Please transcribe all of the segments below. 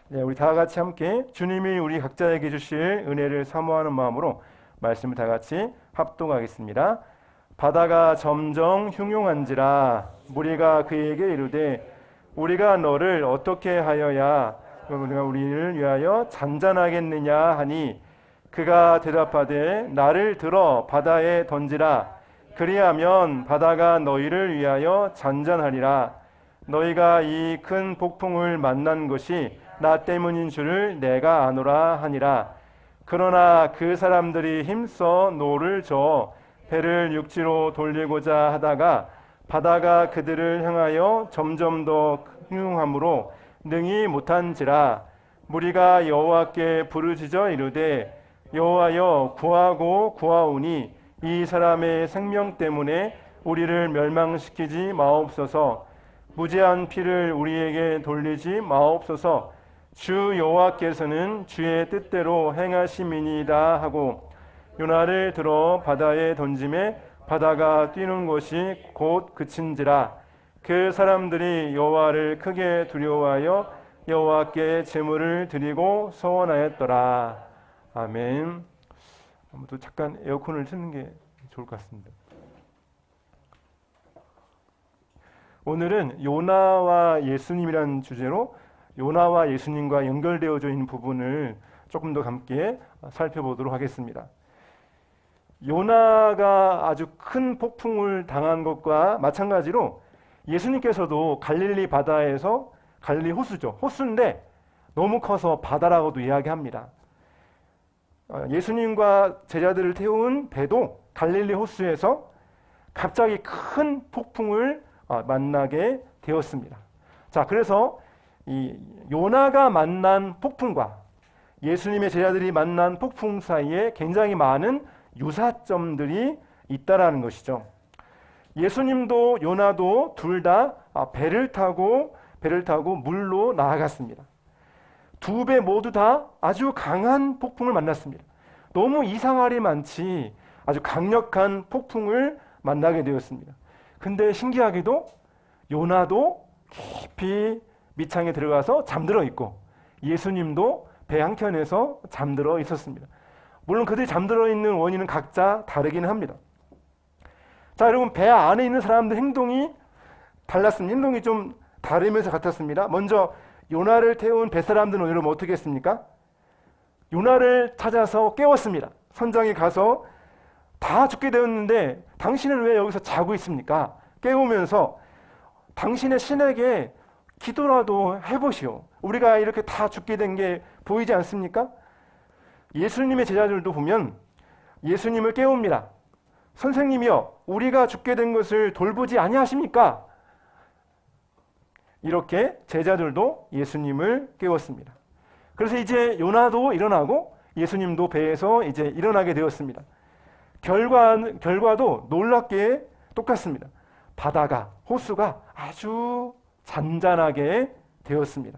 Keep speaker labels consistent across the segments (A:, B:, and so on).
A: 네, 우리 다 같이 함께 주님이 우리 각자에게 주실 은혜를 사모하는 마음으로 말씀을 다 같이 합독하겠습니다. 바다가 점점 흉흉한지라 무리가 그에게 이르되 우리가 너를 어떻게 하여야 우리가 우리를 위하여 잔잔하겠느냐 하니 그가 대답하되 나를 들어 바다에 던지라. 그리하면 바다가 너희를 위하여 잔잔하리라. 너희가 이 큰 폭풍을 만난 것이 나 때문인 줄을 내가 아노라 하니라. 그러나 그 사람들이 힘써 노를 저어 배를 육지로 돌리고자 하다가 바다가 그들을 향하여 점점 더 흉흉함으로 능히 못한지라. 무리가 여호와께 부르짖어 이르되 여호와여 구하고 구하오니 이 사람의 생명 때문에 우리를 멸망시키지 마옵소서. 무죄한 피를 우리에게 돌리지 마옵소서. 주 여호와께서는 주의 뜻대로 행하심이니이다 하고 요나를 들어 바다에 던짐에 바다가 뛰는 것이 곧 그친지라. 그 사람들이 여호와를 크게 두려워하여 여호와께 제물을 드리고 소원하였더라. 아멘. 아무튼 잠깐 에어컨을 트는 게 좋을 것 같습니다. 오늘은 요나와 예수님이라는 주제로 요나와 예수님과 연결되어져 있는 부분을 조금 더 함께 살펴보도록 하겠습니다. 요나가 아주 큰 폭풍을 당한 것과 마찬가지로 예수님께서도 갈릴리 바다에서 갈릴리 호수죠. 호수인데 너무 커서 바다라고도 이야기합니다. 예수님과 제자들을 태운 배도 갈릴리 호수에서 갑자기 큰 폭풍을 만나게 되었습니다. 자, 그래서 이 요나가 만난 폭풍과 예수님의 제자들이 만난 폭풍 사이에 굉장히 많은 유사점들이 있다라는 것이죠. 예수님도 요나도 둘 다 배를 타고 물로 나아갔습니다. 두 배 모두 다 아주 강한 폭풍을 만났습니다. 너무 이상하리 많지 아주 강력한 폭풍을 만나게 되었습니다. 근데 신기하게도 요나도 깊이 밑창에 들어가서 잠들어 있고 예수님도 배 한켠에서 잠들어 있었습니다. 물론 그들이 잠들어 있는 원인은 각자 다르기는 합니다. 자, 여러분, 배 안에 있는 사람들 행동이 달랐습니다. 행동이 좀 다르면서 같았습니다. 먼저 요나를 태운 뱃사람들은 여러분 어떻게 했습니까? 요나를 찾아서 깨웠습니다. 선장에 가서 다 죽게 되었는데 당신은 왜 여기서 자고 있습니까? 깨우면서 당신의 신에게 기도라도 해보시오. 우리가 이렇게 다 죽게 된 게 보이지 않습니까? 예수님의 제자들도 보면 예수님을 깨웁니다. 선생님이여, 우리가 죽게 된 것을 돌보지 아니하십니까? 이렇게 제자들도 예수님을 깨웠습니다. 그래서 이제 요나도 일어나고 예수님도 배에서 이제 일어나게 되었습니다. 결과도 놀랍게 똑같습니다. 바다가, 호수가 아주 잔잔하게 되었습니다.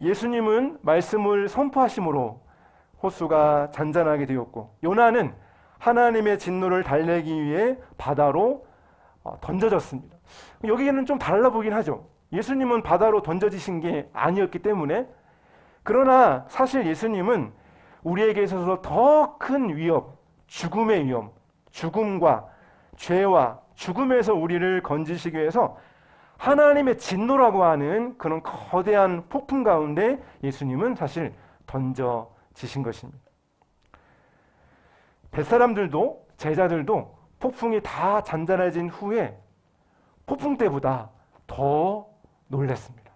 A: 예수님은 말씀을 선포하심으로 호수가 잔잔하게 되었고 요나는 하나님의 진노를 달래기 위해 바다로 던져졌습니다. 여기에는 좀 달라 보긴 하죠. 예수님은 바다로 던져지신 게 아니었기 때문에. 그러나 사실 예수님은 우리에게 있어서 더 큰 위협, 죽음의 위험, 죽음과 죄와 죽음에서 우리를 건지시기 위해서 하나님의 진노라고 하는 그런 거대한 폭풍 가운데 예수님은 사실 던져지신 것입니다. 뱃사람들도 제자들도 폭풍이 다 잔잔해진 후에 폭풍 때보다 더 놀랐습니다.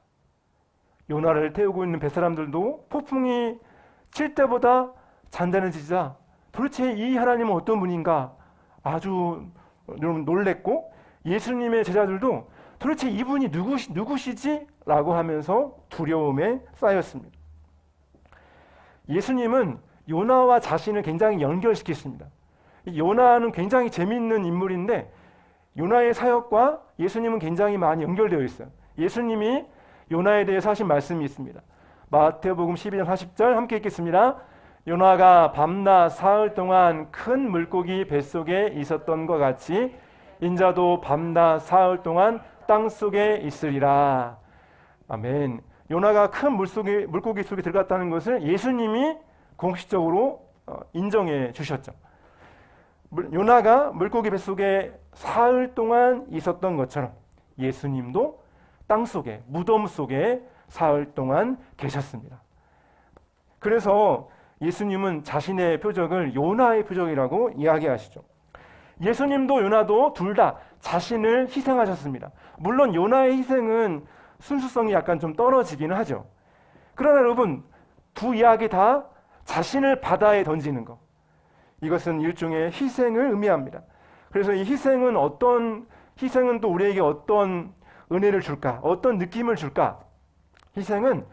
A: 요나를 태우고 있는 뱃사람들도 폭풍이 칠 때보다 잔잔해지자 도대체 이 하나님은 어떤 분인가 아주 놀랬고 예수님의 제자들도 도대체 이분이 누구시지? 라고 하면서 두려움에 쌓였습니다. 예수님은 요나와 자신을 굉장히 연결시켰습니다. 요나는 굉장히 재미있는 인물인데 요나의 사역과 예수님은 굉장히 많이 연결되어 있어요. 예수님이 요나에 대해서 하신 말씀이 있습니다. 마태복음 12장 40절 함께 읽겠습니다. 요나가 밤낮 사흘 동안 큰 물고기 뱃속에 있었던 것 같이 인자도 밤낮 사흘 동안 땅속에 있으리라. 아멘. 요나가 큰 물고기 속에 들어갔다는 것을 예수님이 공식적으로 인정해 주셨죠. 요나가 물고기 뱃속에 사흘 동안 있었던 것처럼 예수님도 땅속에, 무덤 속에 사흘 동안 계셨습니다. 그래서 예수님은 자신의 표적을 요나의 표적이라고 이야기하시죠. 예수님도 요나도 둘 다 자신을 희생하셨습니다. 물론 요나의 희생은 순수성이 약간 좀 떨어지기는 하죠. 그러나 여러분, 두 이야기 다 자신을 바다에 던지는 것, 이것은 일종의 희생을 의미합니다. 그래서 이 희생은 또 우리에게 어떤 은혜를 줄까? 어떤 느낌을 줄까? 희생은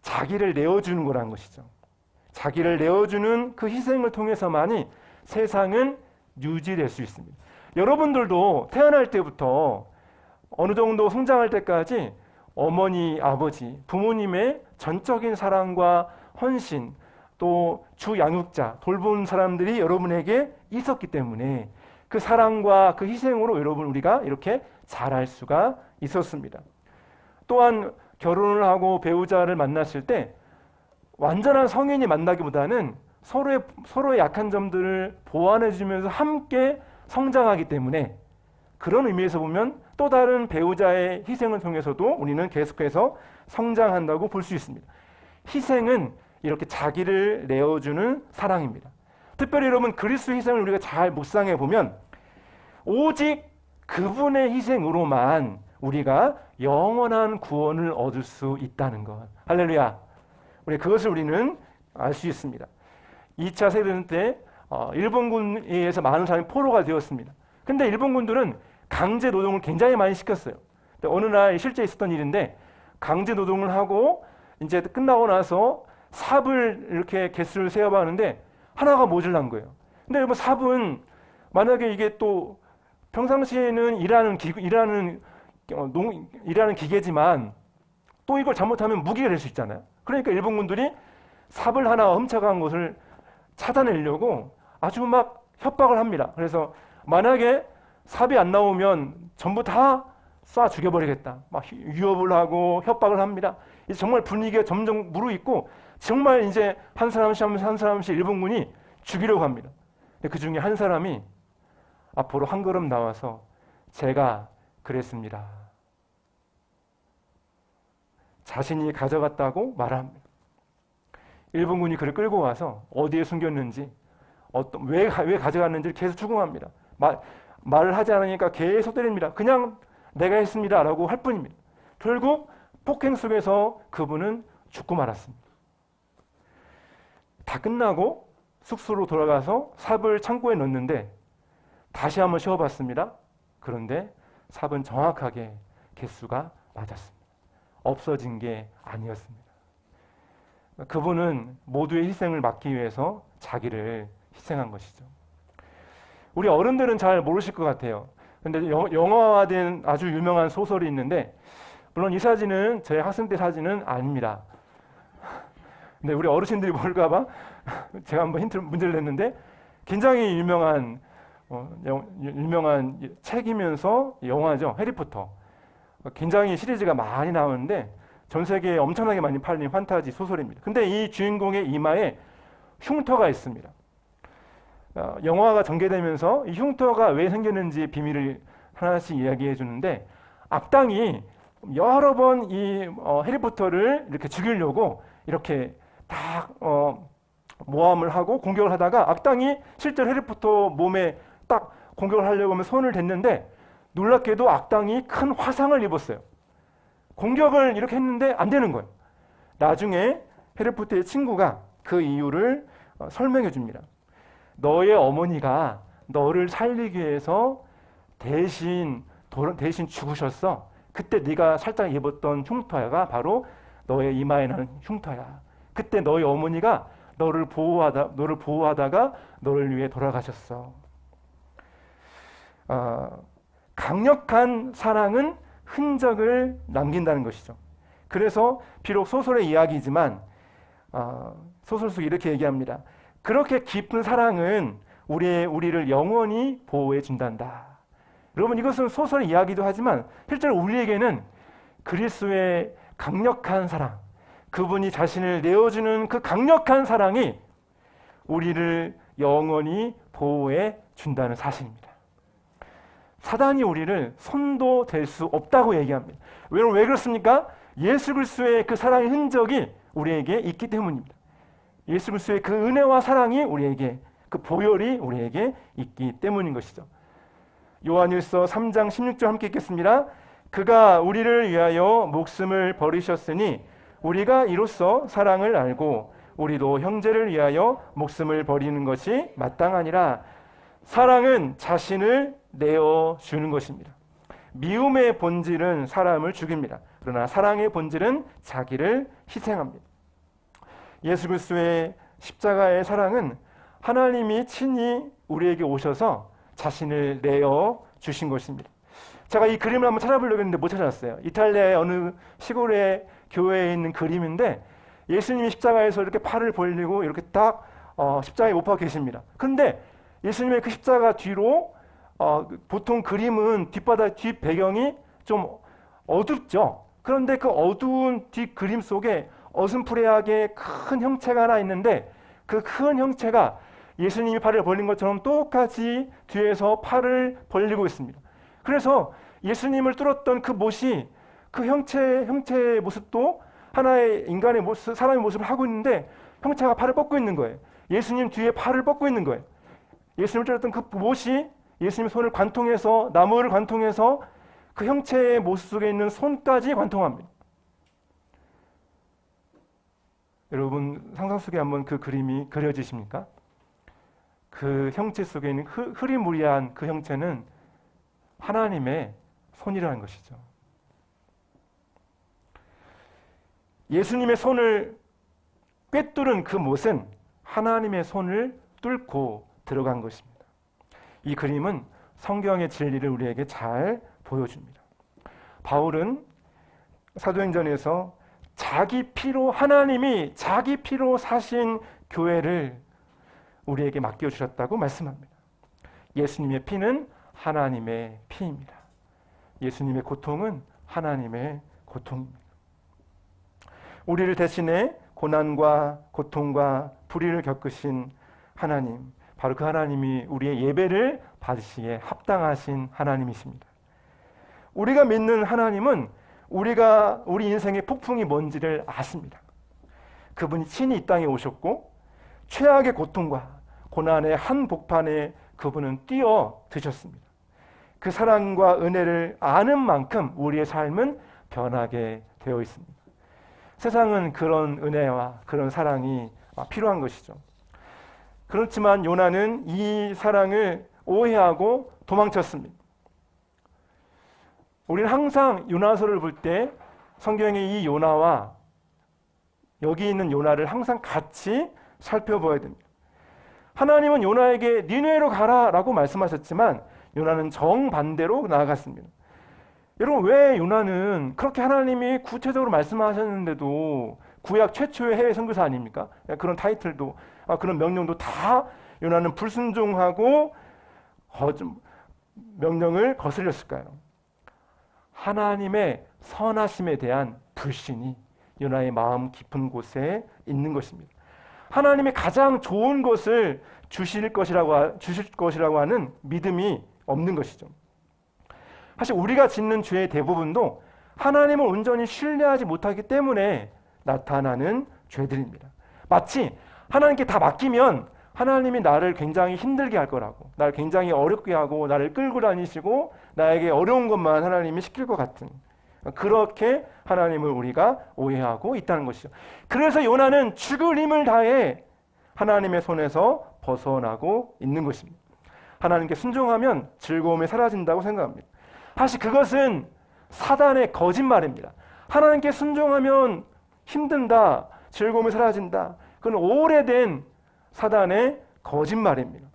A: 자기를 내어주는 거라는 것이죠. 자기를 내어주는 그 희생을 통해서만이 세상은 유지될 수 있습니다. 여러분들도 태어날 때부터 어느 정도 성장할 때까지 어머니, 아버지, 부모님의 전적인 사랑과 헌신, 또 주 양육자, 돌보는 사람들이 여러분에게 있었기 때문에 그 사랑과 그 희생으로 여러분 우리가 이렇게 자랄 수가 있었습니다. 또한 결혼을 하고 배우자를 만났을 때 완전한 성인이 만나기보다는 서로의 약한 점들을 보완해 주면서 함께 성장하기 때문에 그런 의미에서 보면 또 다른 배우자의 희생을 통해서도 우리는 계속해서 성장한다고 볼 수 있습니다. 희생은 이렇게 자기를 내어주는 사랑입니다. 특별히 여러분 그리스도의 희생을 우리가 잘 묵상해 보면 오직 그분의 희생으로만 우리가 영원한 구원을 얻을 수 있다는 것. 할렐루야. 그것을 우리는 알 수 있습니다. 2차 세계대전 때 일본군에 의해서 많은 사람이 포로가 되었습니다. 근데 일본군들은 강제 노동을 굉장히 많이 시켰어요. 어느 날 실제 있었던 일인데 강제 노동을 하고 이제 끝나고 나서 삽을 이렇게 개수를 세어봤는데 하나가 모자란 거예요. 근데 여러분 삽은 만약에 이게 또 평상시에는 일하는 기계지만 또 이걸 잘못하면 무기가 될 수 있잖아요. 그러니까 일본군들이 삽을 하나 훔쳐간 것을 찾아내려고 아주 막 협박을 합니다. 그래서 만약에 삽이 안 나오면 전부 다 쏴 죽여버리겠다. 막 위협을 하고 협박을 합니다. 이제 정말 분위기가 점점 무르익고 정말 이제 한 사람씩 일본군이 죽이려고 합니다. 그 중에 한 사람이 앞으로 한 걸음 나와서 제가 그랬습니다. 자신이 가져갔다고 말합니다. 일본군이 그를 끌고 와서 어디에 숨겼는지, 왜 가져갔는지를 계속 추궁합니다. 말을 하지 않으니까 계속 때립니다. 그냥 내가 했습니다 라고 할 뿐입니다. 결국 폭행 속에서 그분은 죽고 말았습니다. 다 끝나고 숙소로 돌아가서 삽을 창고에 넣었는데 다시 한번 씌워봤습니다. 그런데 삽은 정확하게 개수가 맞았습니다. 없어진 게 아니었습니다. 그분은 모두의 희생을 막기 위해서 자기를 희생한 것이죠. 우리 어른들은 잘 모르실 것 같아요. 근데 영화화된 아주 유명한 소설이 있는데 물론 이 사진은 제 학생 때 사진은 아닙니다. 근데 우리 어르신들이 모를까봐 제가 한번 문제를 냈는데 굉장히 유명한 책이면서 영화죠. 해리포터. 굉장히 시리즈가 많이 나오는데 전 세계에 엄청나게 많이 팔린 판타지 소설입니다. 근데 이 주인공의 이마에 흉터가 있습니다. 영화가 전개되면서 이 흉터가 왜 생겼는지 비밀을 하나씩 이야기해 주는데 악당이 여러 번 이 해리포터를 이렇게 죽이려고 이렇게 딱 모함을 하고 공격을 하다가 악당이 실제로 해리포터 몸에 딱 공격을 하려고 하면 손을 댔는데 놀랍게도 악당이 큰 화상을 입었어요. 공격을 이렇게 했는데 안 되는 거예요. 나중에 해리포터의 친구가 그 이유를 설명해 줍니다. 너의 어머니가 너를 살리기 위해서 대신 죽으셨어. 그때 네가 살짝 입었던 흉터가 바로 너의 이마에 나는 흉터야. 그때 너희 어머니가 너를 보호하다가 너를 위해 돌아가셨어. 강력한 사랑은 흔적을 남긴다는 것이죠. 그래서 비록 소설의 이야기지만 소설 속 이렇게 얘기합니다. 그렇게 깊은 사랑은 우리를 영원히 보호해 준단다. 여러분 이것은 소설의 이야기도 하지만 실제로 우리에게는 그리스도의 강력한 사랑, 그분이 자신을 내어주는 그 강력한 사랑이 우리를 영원히 보호해 준다는 사실입니다. 사단이 우리를 손도 댈 수 없다고 얘기합니다. 왜 그렇습니까? 예수 그리스도의 그 사랑의 흔적이 우리에게 있기 때문입니다. 예수 그리스도의 그 은혜와 사랑이 우리에게, 그 보혈이 우리에게 있기 때문인 것이죠. 요한일서 3장 16절 함께 읽겠습니다. 그가 우리를 위하여 목숨을 버리셨으니 우리가 이로써 사랑을 알고 우리도 형제를 위하여 목숨을 버리는 것이 마땅하니라. 사랑은 자신을 내어주는 것입니다. 미움의 본질은 사람을 죽입니다. 그러나 사랑의 본질은 자기를 희생합니다. 예수 그리스도의 십자가의 사랑은 하나님이 친히 우리에게 오셔서 자신을 내어주신 것입니다. 제가 이 그림을 한번 찾아보려고 했는데 못 찾았어요. 이탈리아의 어느 시골의 교회에 있는 그림인데 예수님이 십자가에서 이렇게 팔을 벌리고 이렇게 딱 십자가에 못 박혀 계십니다. 그런데 예수님의 그 십자가 뒤로 보통 그림은 뒷바닥 뒷 배경이 좀 어둡죠. 그런데 그 어두운 뒷 그림 속에 어슴푸레하게 큰 형체가 하나 있는데 그 큰 형체가 예수님이 팔을 벌린 것처럼 똑같이 뒤에서 팔을 벌리고 있습니다. 그래서 예수님을 뚫었던 그 못이 그 형체의 모습도 하나의 인간의 모습, 사람의 모습을 하고 있는데 형체가 팔을 뻗고 있는 거예요. 예수님 뒤에 팔을 뻗고 있는 거예요. 예수님을 뚫었던 그 못이 예수님의 손을 관통해서, 나무를 관통해서 그 형체의 모습 속에 있는 손까지 관통합니다. 여러분 상상 속에 한번 그 그림이 그려지십니까? 그 형체 속에 있는 흐리무리한 그 형체는 하나님의 손이라는 것이죠. 예수님의 손을 꿰뚫은 그 못은 하나님의 손을 뚫고 들어간 것입니다. 이 그림은 성경의 진리를 우리에게 잘 보여줍니다. 바울은 사도행전에서 자기 피로, 하나님이 자기 피로 사신 교회를 우리에게 맡겨주셨다고 말씀합니다. 예수님의 피는 하나님의 피입니다. 예수님의 고통은 하나님의 고통입니다. 우리를 대신해 고난과 고통과 불의를 겪으신 하나님, 바로 그 하나님이 우리의 예배를 받으시기에 합당하신 하나님이십니다. 우리가 믿는 하나님은 우리 인생의 폭풍이 뭔지를 아십니다. 그분이 친히 이 땅에 오셨고 최악의 고통과 고난의 한복판에 그분은 뛰어드셨습니다. 그 사랑과 은혜를 아는 만큼 우리의 삶은 변하게 되어 있습니다. 세상은 그런 은혜와 그런 사랑이 필요한 것이죠. 그렇지만 요나는 이 사랑을 오해하고 도망쳤습니다. 우리는 항상 요나서를 볼 때 성경의 이 요나와 여기 있는 요나를 항상 같이 살펴봐야 됩니다. 하나님은 요나에게 니느웨로 가라라고 말씀하셨지만 요나는 정반대로 나아갔습니다. 여러분 왜 요나는 그렇게 하나님이 구체적으로 말씀하셨는데도 구약 최초의 해외 선교사 아닙니까? 그런 타이틀도 그런 명령도 다 요나는 불순종하고 명령을 거스렸을까요? 하나님의 선하심에 대한 불신이 요나의 마음 깊은 곳에 있는 것입니다. 하나님의 가장 좋은 것을 주실 것이라고 하는 믿음이 없는 것이죠. 사실 우리가 짓는 죄의 대부분도 하나님을 온전히 신뢰하지 못하기 때문에 나타나는 죄들입니다. 마치 하나님께 다 맡기면 하나님이 나를 굉장히 힘들게 할 거라고, 나를 굉장히 어렵게 하고 나를 끌고 다니시고 나에게 어려운 것만 하나님이 시킬 것 같은, 그렇게 하나님을 우리가 오해하고 있다는 것이죠. 그래서 요나는 죽을 힘을 다해 하나님의 손에서 벗어나고 있는 것입니다. 하나님께 순종하면 즐거움이 사라진다고 생각합니다. 사실 그것은 사단의 거짓말입니다. 하나님께 순종하면 힘든다, 즐거움이 사라진다. 그건 오래된 사단의 거짓말입니다.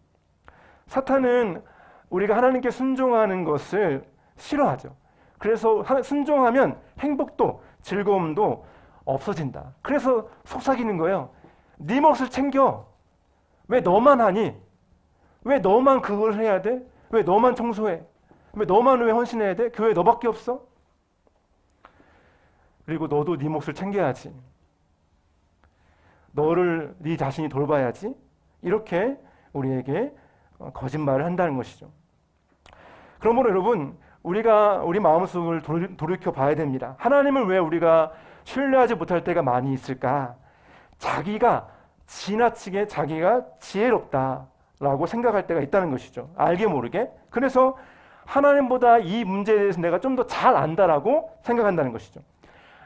A: 사탄은 우리가 하나님께 순종하는 것을 싫어하죠. 그래서 순종하면 행복도 즐거움도 없어진다. 그래서 속삭이는 거예요. 네 몫을 챙겨. 왜 너만 하니? 왜 너만 그걸 해야 돼? 왜 너만 청소해? 왜 너만 왜 헌신해야 돼? 교회 너밖에 없어? 그리고 너도 네 몫을 챙겨야지. 너를 네 자신이 돌봐야지. 이렇게 우리에게 거짓말을 한다는 것이죠. 그러므로 여러분, 우리가 우리 마음속을 돌이켜 봐야 됩니다. 하나님을 왜 우리가 신뢰하지 못할 때가 많이 있을까? 자기가 지나치게 자기가 지혜롭다라고 생각할 때가 있다는 것이죠. 알게 모르게. 그래서 하나님보다 이 문제에 대해서 내가 좀 더 잘 안다라고 생각한다는 것이죠.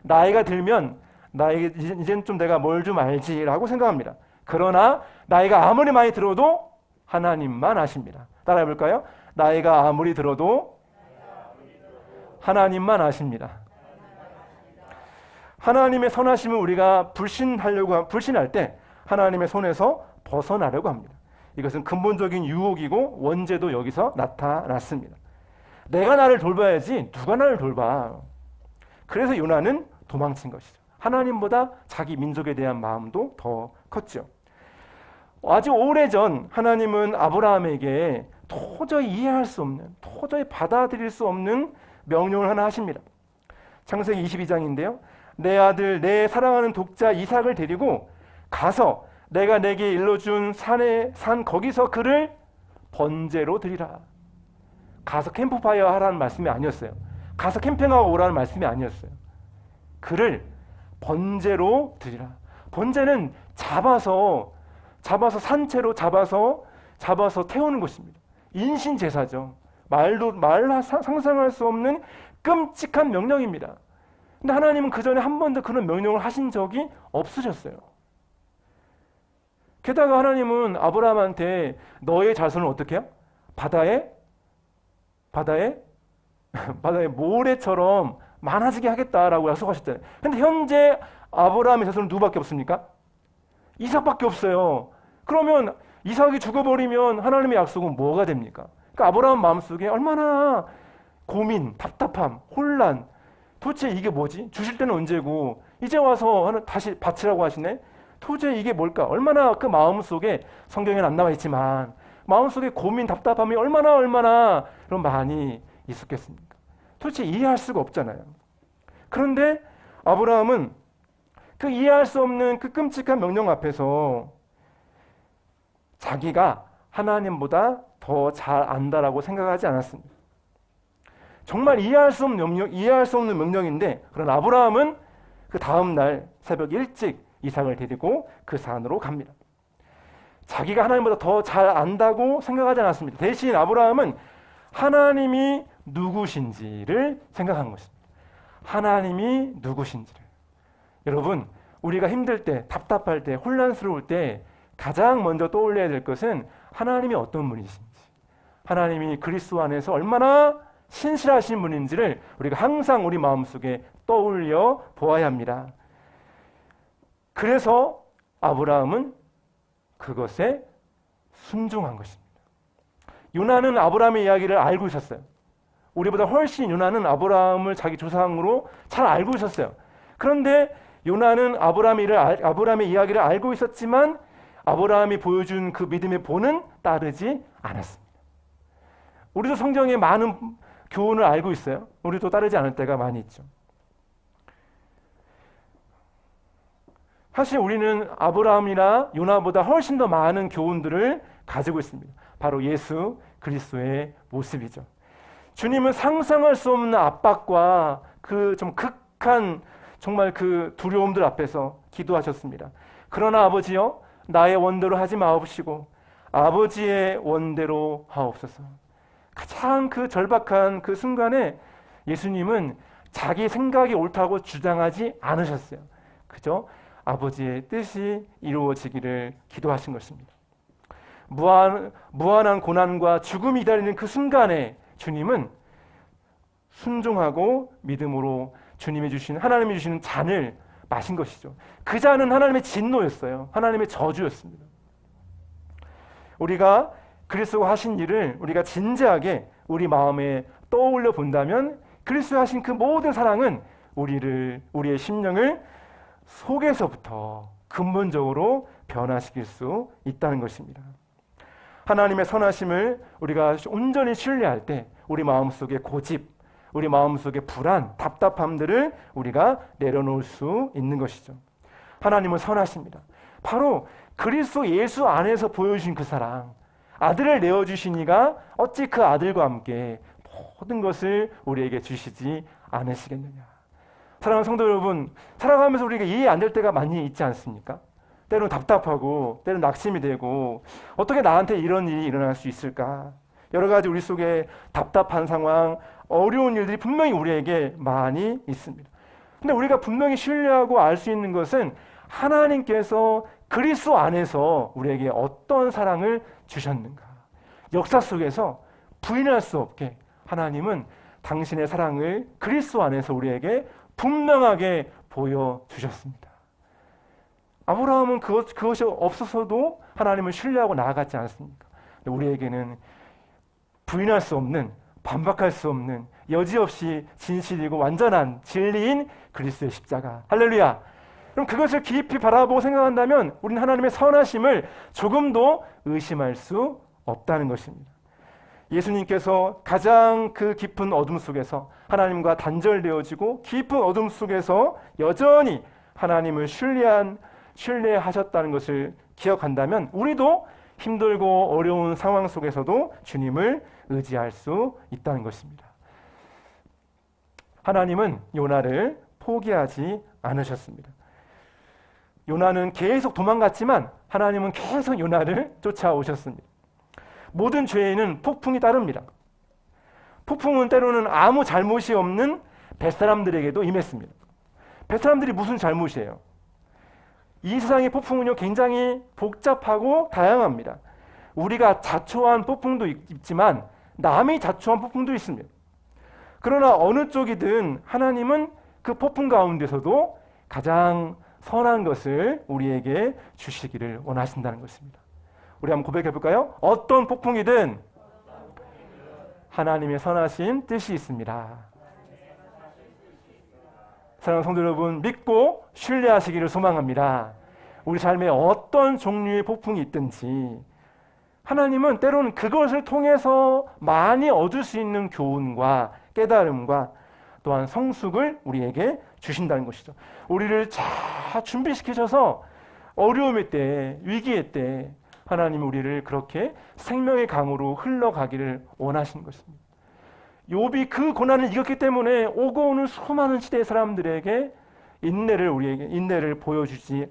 A: 나이가 들면 나에게 이제는 좀 내가 뭘 좀 알지라고 생각합니다. 그러나 나이가 아무리 많이 들어도 하나님만 아십니다. 따라해 볼까요? 나이가 아무리 들어도 하나님만 아십니다. 하나님의 선하심을 우리가 불신할 때 하나님의 손에서 벗어나려고 합니다. 이것은 근본적인 유혹이고 원죄도 여기서 나타났습니다. 내가 나를 돌봐야지 누가 나를 돌봐. 그래서 요나는 도망친 것이죠. 하나님보다 자기 민족에 대한 마음도 더 컸죠. 아주 오래전 하나님은 아브라함에게 도저히 이해할 수 없는, 도저히 받아들일 수 없는 명령을 하나 하십니다. 창세기 22장인데요. 내 아들, 내 사랑하는 독자 이삭을 데리고 가서 내가 내게 일러준 산 거기서 그를 번제로 드리라. 가서 캠프파이어 하라는 말씀이 아니었어요. 가서 캠핑하고 오라는 말씀이 아니었어요. 그를 번제로 드리라. 번제는 잡아서 산채로 잡아서 태우는 것입니다. 인신 제사죠. 말로 상상할 수 없는 끔찍한 명령입니다. 근데 하나님은 그 전에 한 번도 그런 명령을 하신 적이 없으셨어요. 게다가 하나님은 아브라함한테 너의 자손을 어떻게 해요? 바다에 모래처럼 많아지게 하겠다라고 약속하셨잖아요. 근데 현재 아브라함의 자손은 누구밖에 없습니까? 이삭밖에 없어요. 그러면 이삭이 죽어버리면 하나님의 약속은 뭐가 됩니까? 그러니까 아브라함 마음속에 얼마나 고민, 답답함, 혼란, 도대체 이게 뭐지? 주실 때는 언제고 이제 와서 다시 바치라고 하시네? 도대체 이게 뭘까? 얼마나 그 마음속에, 성경에는 안 나와 있지만 마음속에 고민, 답답함이 얼마나 그런 많이 있었겠습니까? 도대체 이해할 수가 없잖아요. 그런데 아브라함은 그 이해할 수 없는 그 끔찍한 명령 앞에서 자기가 하나님보다 더 잘 안다라고 생각하지 않았습니다. 정말 이해할 수 없는 명령인데, 그런 아브라함은 그 다음 날 새벽 일찍 이삭을 데리고 그 산으로 갑니다. 자기가 하나님보다 더 잘 안다고 생각하지 않았습니다. 대신 아브라함은 하나님이 누구신지를 생각한 것입니다. 하나님이 누구신지를. 여러분, 우리가 힘들 때, 답답할 때, 혼란스러울 때 가장 먼저 떠올려야 될 것은 하나님이 어떤 분이신지, 하나님이 그리스도 안에서 얼마나 신실하신 분인지를 우리가 항상 우리 마음속에 떠올려 보아야 합니다. 그래서 아브라함은 그것에 순종한 것입니다. 요나는 아브라함의 이야기를 알고 있었어요. 우리보다 훨씬 요나는 아브라함을 자기 조상으로 잘 알고 있었어요. 그런데 요나는 아브라함의 이야기를 알고 있었지만 아브라함이 보여준 그 믿음의 본은 따르지 않았습니다. 우리도 성경에 많은 교훈을 알고 있어요. 우리도 따르지 않을 때가 많이 있죠. 사실 우리는 아브라함이나 요나보다 훨씬 더 많은 교훈들을 가지고 있습니다. 바로 예수 그리스도의 모습이죠. 주님은 상상할 수 없는 압박과 그 좀 극한 정말 그 두려움들 앞에서 기도하셨습니다. 그러나 아버지여, 나의 원대로 하지 마옵시고 아버지의 원대로 하옵소서. 가장 그 절박한 그 순간에 예수님은 자기 생각이 옳다고 주장하지 않으셨어요. 그저 아버지의 뜻이 이루어지기를 기도하신 것입니다. 무한한 고난과 죽음이 기다리는 그 순간에 주님은 순종하고 믿음으로 하나님이 주시는 잔을 마신 것이죠. 그 잔은 하나님의 진노였어요. 하나님의 저주였습니다. 우리가 그리스도가 하신 일을 우리가 진지하게 우리 마음에 떠올려 본다면 그리스도가 하신 그 모든 사랑은 우리의 심령을 속에서부터 근본적으로 변화시킬 수 있다는 것입니다. 하나님의 선하심을 우리가 온전히 신뢰할 때 우리 마음속에 고집, 우리 마음속의 불안, 답답함들을 우리가 내려놓을 수 있는 것이죠. 하나님은 선하십니다. 바로 그리스도 예수 안에서 보여주신 그 사랑, 아들을 내어주신 이가 어찌 그 아들과 함께 모든 것을 우리에게 주시지 않으시겠느냐. 사랑하는 성도 여러분, 살아가면서 우리가 이해 안 될 때가 많이 있지 않습니까? 때로는 답답하고 때로는 낙심이 되고 어떻게 나한테 이런 일이 일어날 수 있을까? 여러 가지 우리 속에 답답한 상황, 어려운 일들이 분명히 우리에게 많이 있습니다. 근데 우리가 분명히 신뢰하고 알 수 있는 것은 하나님께서 그리스도 안에서 우리에게 어떤 사랑을 주셨는가. 역사 속에서 부인할 수 없게 하나님은 당신의 사랑을 그리스도 안에서 우리에게 분명하게 보여주셨습니다. 아브라함은 그것이 없어서도 하나님을 신뢰하고 나아갔지 않습니까? 우리에게는 부인할 수 없는, 반박할 수 없는, 여지없이 진실이고 완전한 진리인 그리스도의 십자가. 할렐루야. 그럼 그것을 깊이 바라보고 생각한다면 우리는 하나님의 선하심을 조금도 의심할 수 없다는 것입니다. 예수님께서 가장 그 깊은 어둠 속에서 하나님과 단절되어지고 깊은 어둠 속에서 여전히 하나님을 신뢰하셨다는 것을 기억한다면 우리도 힘들고 어려운 상황 속에서도 주님을 의지할 수 있다는 것입니다. 하나님은 요나를 포기하지 않으셨습니다. 요나는 계속 도망갔지만 하나님은 계속 요나를 쫓아오셨습니다. 모든 죄에는 폭풍이 따릅니다. 폭풍은 때로는 아무 잘못이 없는 뱃사람들에게도 임했습니다. 뱃사람들이 무슨 잘못이에요? 이 세상의 폭풍은요 굉장히 복잡하고 다양합니다. 우리가 자초한 폭풍도 있지만 남이 자초한 폭풍도 있습니다. 그러나 어느 쪽이든 하나님은 그 폭풍 가운데서도 가장 선한 것을 우리에게 주시기를 원하신다는 것입니다. 우리 한번 고백해 볼까요? 어떤 폭풍이든 하나님의 선하신 뜻이 있습니다. 사랑하는 성도 여러분, 믿고 신뢰하시기를 소망합니다. 우리 삶에 어떤 종류의 폭풍이 있든지 하나님은 때로는 그것을 통해서 많이 얻을 수 있는 교훈과 깨달음과 또한 성숙을 우리에게 주신다는 것이죠. 우리를 잘 준비시키셔서 어려움의 때, 위기의 때 하나님이 우리를 그렇게 생명의 강으로 흘러가기를 원하시는 것입니다. 욥이 그 고난을 이겼기 때문에 오고 오는 수많은 시대의 사람들에게 인내를 보여주지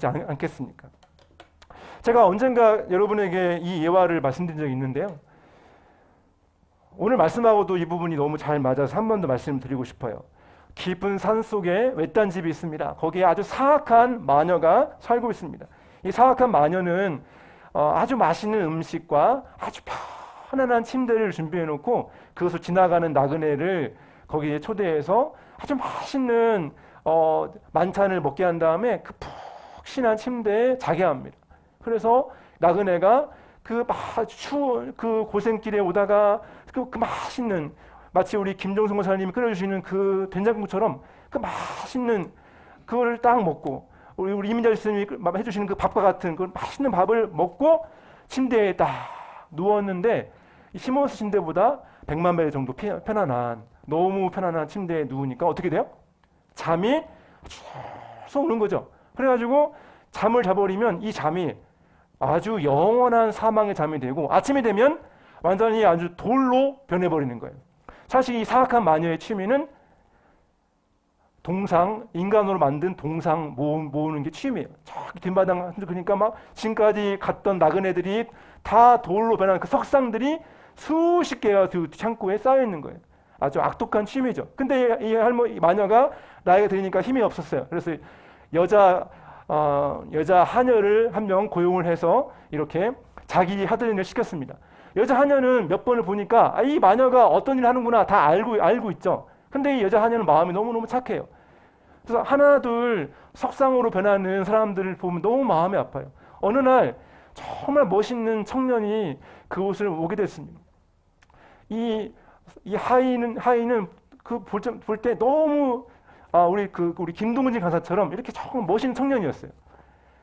A: 않겠습니까? 제가 언젠가 여러분에게 이 예화를 말씀드린 적이 있는데요. 오늘 말씀하고도 이 부분이 너무 잘 맞아서 한 번 더 말씀드리고 싶어요. 깊은 산 속에 외딴 집이 있습니다. 거기에 아주 사악한 마녀가 살고 있습니다. 이 사악한 마녀는 아주 맛있는 음식과 아주 편안한 침대를 준비해 놓고 그것을 지나가는 나그네를 거기에 초대해서 아주 맛있는 만찬을 먹게 한 다음에 그 푹신한 침대에 자게 합니다. 그래서 나그네가 그 추운 그 고생길에 오다가 그 맛있는 마치 우리 김정성 목사님이 끓여주시는 그 된장국처럼 그 맛있는 그거를 딱 먹고 우리 이민자 교수님이 해주시는 그 밥과 같은 그 맛있는 밥을 먹고 침대에 딱 누웠는데 시몬스 침대보다 100만 배 정도 편안한 너무 편안한 침대에 누우니까 어떻게 돼요? 잠이 쏙 오는 거죠. 그래가지고 잠을 자버리면 이 잠이 아주 영원한 사망의 잠이 되고 아침이 되면 완전히 아주 돌로 변해버리는 거예요. 사실 이 사악한 마녀의 취미는 인간으로 만든 동상 모으는 게 취미예요. 저기 뒷마당, 그러니까 막 지금까지 갔던 나그네들이 다 돌로 변한 그 석상들이 수십 개가 그 창고에 쌓여 있는 거예요. 아주 악독한 취미죠. 근데 이 마녀가 나이가 드니까 힘이 없었어요. 그래서 여자 하녀를 한 명 고용을 해서 이렇게 자기 하던 일을 시켰습니다. 여자 하녀는 몇 번을 보니까 이 마녀가 어떤 일을 하는구나 다 알고 있죠. 근데 이 여자 하녀는 마음이 너무너무 착해요. 그래서 하나 둘 석상으로 변하는 사람들을 보면 너무 마음이 아파요. 어느 날 정말 멋있는 청년이 그곳을 오게 됐습니다. 이 하인은 그 볼 때 너무 우리 김동진 간사처럼 이렇게 정말 멋있는 청년이었어요.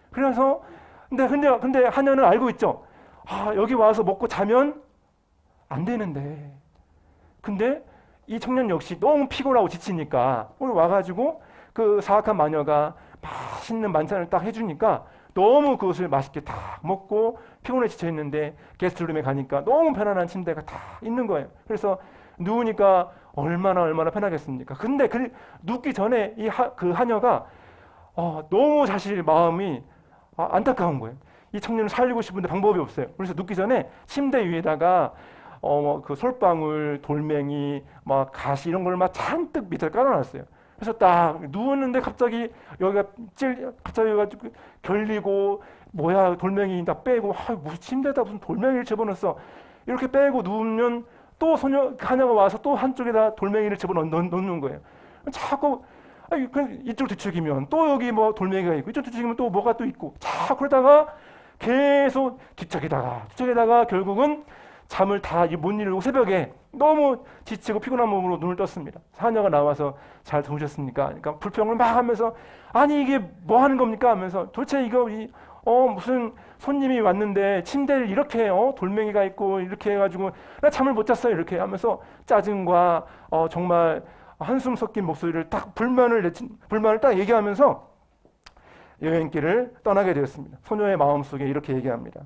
A: 그래서 근데 하녀는 알고 있죠. 여기 와서 먹고 자면 안 되는데. 근데 이 청년 역시 너무 피곤하고 지치니까 오늘 와가지고 그 사악한 마녀가 맛있는 만찬을 딱 해주니까 너무 그것을 맛있게 다 먹고 피곤해 지쳐 있는데 게스트룸에 가니까 너무 편안한 침대가 다 있는 거예요. 그래서 누우니까 얼마나 편하겠습니까? 근데 눕기 전에 그 하녀가 너무 사실 마음이 안타까운 거예요. 이 청년을 살리고 싶은데 방법이 없어요. 그래서 눕기 전에 침대 위에다가 그 솔방울, 돌멩이, 막 가시 이런 걸 막 잔뜩 밑에 깔아놨어요. 그래서 딱 누웠는데 갑자기 여기가 갑자기 가지고 결리고 뭐야 돌멩이 다 빼고 무슨 침대에다 무슨 돌멩이를 집어넣었어. 이렇게 빼고 누우면 또 하녀가 와서 또 한쪽에다 돌멩이를 집어넣는 거예요. 자꾸 이쪽 뒤척이면 또 여기 뭐 돌멩이가 있고 이쪽 뒤척이면 또 뭐가 또 있고 자꾸 그러다가 계속 뒤척이다가 결국은 잠을 다 못 이루고 새벽에 너무 지치고 피곤한 몸으로 눈을 떴습니다. 하녀가 나와서 잘 주무셨습니까? 그러니까 불평을 막 하면서 아니 이게 뭐 하는 겁니까? 하면서 도대체 이거 무슨 손님이 왔는데 침대를 이렇게 돌멩이가 있고 이렇게 해가지고 나 잠을 못 잤어요 이렇게 하면서 짜증과 정말 한숨 섞인 목소리를 딱 불만을 딱 얘기하면서 여행길을 떠나게 되었습니다. 소녀의 마음속에 이렇게 얘기합니다.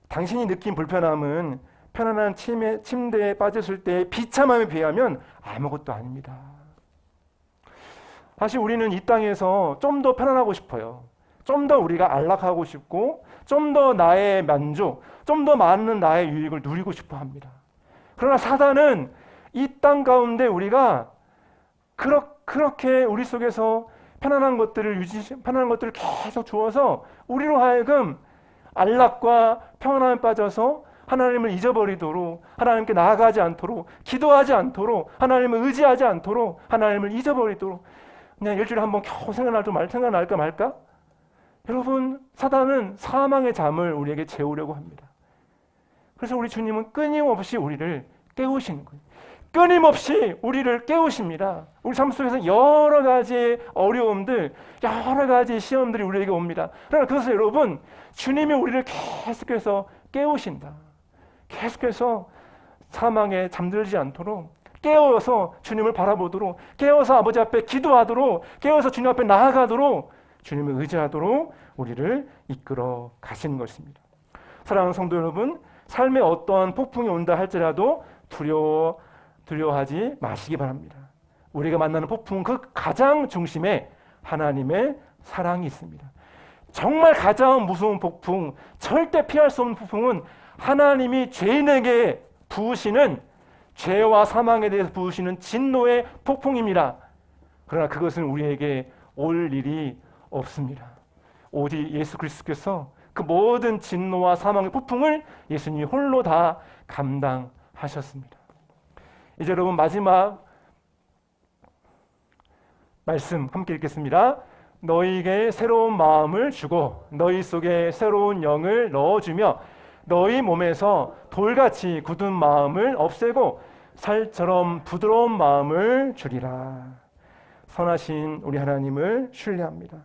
A: 당신이 느낀 불편함은 편안한 침대에 빠졌을 때의 비참함에 비하면 아무것도 아닙니다. 사실 우리는 이 땅에서 좀 더 편안하고 싶어요. 좀 더 우리가 안락하고 싶고 좀 더 나의 만족, 좀 더 많은 나의 유익을 누리고 싶어 합니다. 그러나 사단은 이 땅 가운데 우리가 그렇게 우리 속에서 편안한 것들을 계속 주어서 우리로 하여금 안락과 평안함에 빠져서 하나님을 잊어버리도록, 하나님께 나아가지 않도록, 기도하지 않도록, 하나님을 의지하지 않도록, 하나님을 잊어버리도록 그냥 일주일에 한 번 겨우 생각날까 말까? 여러분, 사단은 사망의 잠을 우리에게 재우려고 합니다. 그래서 우리 주님은 끊임없이 우리를 깨우시는 거예요. 끊임없이 우리를 깨우십니다. 우리 삶 속에서 여러 가지의 어려움들, 여러 가지의 시험들이 우리에게 옵니다. 그러나 그것을 여러분, 주님이 우리를 계속해서 깨우신다. 계속해서 사망에 잠들지 않도록 깨워서 주님을 바라보도록, 깨워서 아버지 앞에 기도하도록, 깨워서 주님 앞에 나아가도록, 주님을 의지하도록 우리를 이끌어 가시는 것입니다. 사랑하는 성도 여러분, 삶에 어떠한 폭풍이 온다 할지라도 두려워하지 마시기 바랍니다. 우리가 만나는 폭풍 그 가장 중심에 하나님의 사랑이 있습니다. 정말 가장 무서운 폭풍, 절대 피할 수 없는 폭풍은 하나님이 죄인에게 부으시는, 죄와 사망에 대해서 부으시는 진노의 폭풍입니다. 그러나 그것은 우리에게 올 일이 없습니다. 오직 예수 그리스도께서 그 모든 진노와 사망의 폭풍을 예수님이 홀로 다 감당하셨습니다. 이제 여러분 마지막 말씀 함께 읽겠습니다. 너희에게 새로운 마음을 주고 너희 속에 새로운 영을 넣어주며 너희 몸에서 돌같이 굳은 마음을 없애고 살처럼 부드러운 마음을 주리라. 선하신 우리 하나님을 신뢰합니다.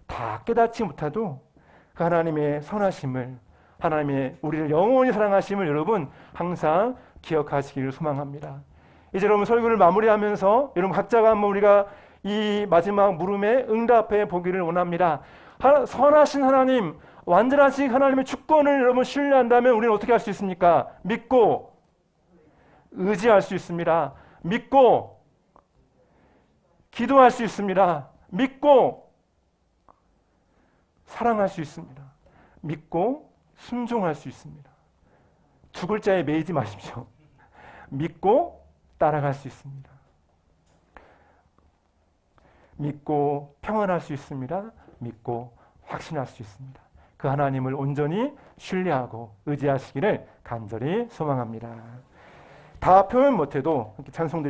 A: 다 깨닫지 못해도 그 하나님의 선하심을, 하나님의 우리를 영원히 사랑하심을 여러분 항상 기억하시기를 소망합니다. 이제 여러분 설교를 마무리하면서 여러분 각자가 한번 우리가 이 마지막 물음에 응답해 보기를 원합니다. 선하신 하나님, 완전하신 하나님의 주권을 여러분 신뢰한다면 우리는 어떻게 할 수 있습니까? 믿고 의지할 수 있습니다. 믿고 기도할 수 있습니다. 믿고 사랑할 수 있습니다. 믿고 순종할 수 있습니다. 두 글자에 매이지 마십시오. 믿고 따라갈 수 있습니다. 믿고 평안할 수 있습니다. 믿고 확신할 수 있습니다. 그 하나님을 온전히 신뢰하고 의지하시기를 간절히 소망합니다. 다 표현 못해도 찬송들이